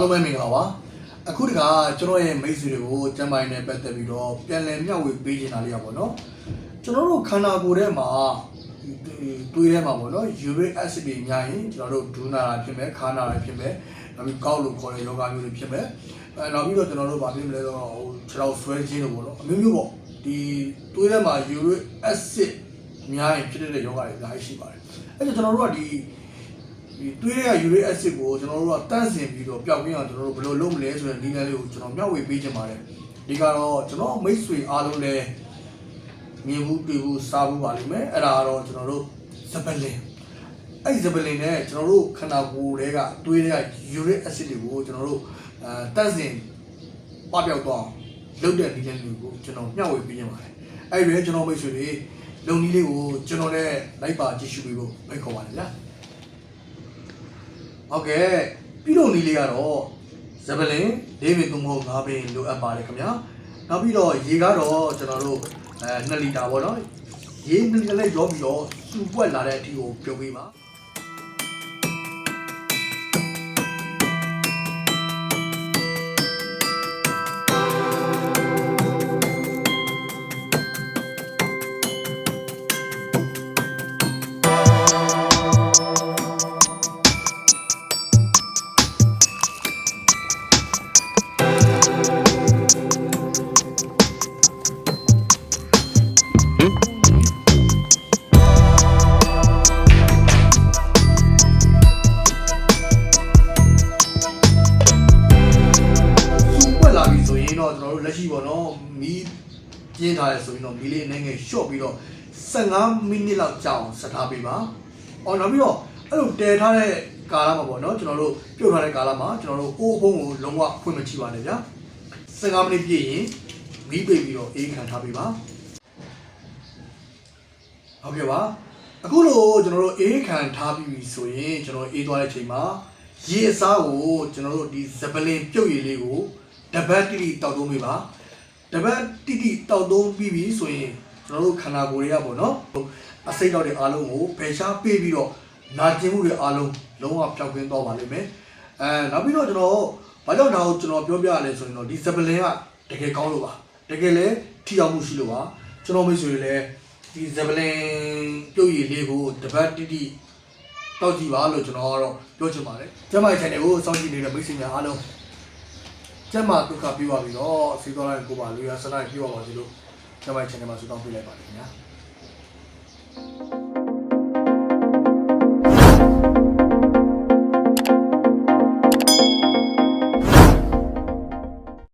အားလုံးပဲမင်္ဂလာပါအခုတခါကျွန်တော်ရဲ့မိတ်ဆွေတွေကိုကျမ်းပိုင်းနဲ့ပတ်သက်ပြီးတော့ပြန်လည်မျှဝေပေးချင်တာလေးရပါတော့ကျွန်တော်တို့ခန္ဓာကိုယ်ထဲမှာတွေးထဲမှာပေါ့နော် uric acid တွေများရင်ကျွန်တော်တို့ဒူးနာတာဖြစ်မယ်ခါနာတာဖြစ်မယ်နောက်ပြီးကောက်လို့ခေါ်တဲ့ယောဂမျိုးတွေဖြစ်မယ်နောက်ပြီးတော့ကျွန်တော်တို့ဗာပြမလဲတော့ခြေထောက်ဆွဲခြင်းလို့ပေါ့နော်အမျိုးမျိုးပေါ့ဒီတွေးထဲမှာ uric acid များရင်ဖြစ်တဲ့ယောဂတွေအများကြီးရှိပါတယ်အဲ့ဒါကျွန်တော်တို့ကဒီတွေးရ uric acid ကိုကျွန်တော်တို့ကတန့်စင်ပြီးတော့ပျောက်ကင်းအောင်ကျွန်တော်တို့ဘယ်လိုလုပ်မလဲဆိုတဲ့နည်းလမ်းလေးကိုကျွန်တော်မျှဝေပေးချင်ပါတယ်ဒီကတော့ကျွန်တော်မိတ်ဆွေအားလုံးလည်းမြင်ဘူးတွေ့ဘူးစားဘူးပါလိမ့်မယ်အဲ့ဒါကတော့ကျွန်တော်တို့ဇပလင်အဲ့ဇပလင်နဲ့ကျွန်တော်တို့ခန္ဓာကိုယ်တွေကတွေးရ uric acid တွေကိုကျွန်တော်တို့တန့်စင်ပပျောက်သွားလုပ်တဲ့နည်းလမ်းတွေကိုကျွန်တော်မျှဝေပေးချင်ပါတယ်အဲ့ဒီကျွန်တော်မိတ်ဆွေတွေလုံနည်းလေးကိုကျွန်တော်နဲ့လိုက်ပါကြည့်ရှုပေးဖို့ဖိတ်ခေါ်ပါတယ်ဗျာဟုတ်ကဲ့ပြီးတော့နီးလေးကတော့ဇပလင်၄ပင်3မဟုတ်5ပင်လိုအပ်ပါတယ်ခင်ဗျာနောက်ပြီးတော့ရေကတော့ကျွန်တော်တို့2လီတာပေါ့နော်ရေ2လီတာနဲ့ရောပြီးတော့စူပွက်လာတဲ့အထိကိုပြုတ်ပေးပါလက်ရှိပေါ့နော်မီးပြင်းထားရဲဆိုရင်တော့မီးလေးအနေငယ်ရှော့ပြီးတော့15မိနစ်လောက်ကြာအောင်ဆက်ထားပေးပါ။အော်နောက်ပြီးတော့အဲ့လိုတည်ထားတဲ့ကာလမှာပေါ့နော်ကျွန်တော်တို့ပြုတ်ထားတဲ့ကာလမှာကျွန်တော်တို့အိုးဖုံးကိုလုံးဝဖွင့်မချိပါနဲ့ဗျာ။15မိနစ်ပြည့်ရင်မီးပိတ်ပြီးတော့အေးခံထားပေးပါ။ဟုတ်ကဲ့ပါ။အခုလိုကျွန်တော်တို့အေးခံထားပြီးဆိုရင်ကျွန်တော်အေးသွားတဲ့အချိန်မှာရေအစားကိုကျွန်တော်တို့ဒီဇပလင်ပြုတ်ရည်လေးကိုတပတ်တိတိတောက်သုံးပေးပါတပတ်တိတိတောက်သုံးပြီးပြီဆိုရင်ကျွန်တော်တို့ခန္ဓာကိုယ်တွေကပေါ့နော်အစိတ်တော့တဲ့အားလုံးကိုဖယ်ရှားပေးပြီးတော့နာကျင်မှုတွေအားလုံးလုံးဝပျောက်ကင်းသွားပါလိမ့်မယ်နောက်ပြီးတော့ကျွန်တော်ဘာကြောင့်ဒါကိုကျွန်တော်ပြောပြရလဲဆိုရင်တော့ဒီဇပလင်ကတကယ်ကောင်းလို့ပါတကယ်လည်းထိရောက်မှုရှိလို့ပါကျွန်တော်မိတ်ဆွေတွေလည်းဒီဇပလင်ပြုတ်ရည်လေးကိုတပတ်တိတိတောက်ကြည့်ပါလို့ကျွန်တော်ကတော့ပြောချင်ပါတယ်ကျမရဲ့ channel ကိုစောင့်ကြည့်နေတဲ့မိတ်ဆွေများအားလုံးကျမဒုက္ခပြပါပြီးတော့စီတော်လိုက်ကိုပါလူရဆန္ဒပြပါပါစေလို့ကျမရဲ့ channel မှာဆုတောင်းပေးလိုက်ပါတယ်ခင်ဗျာ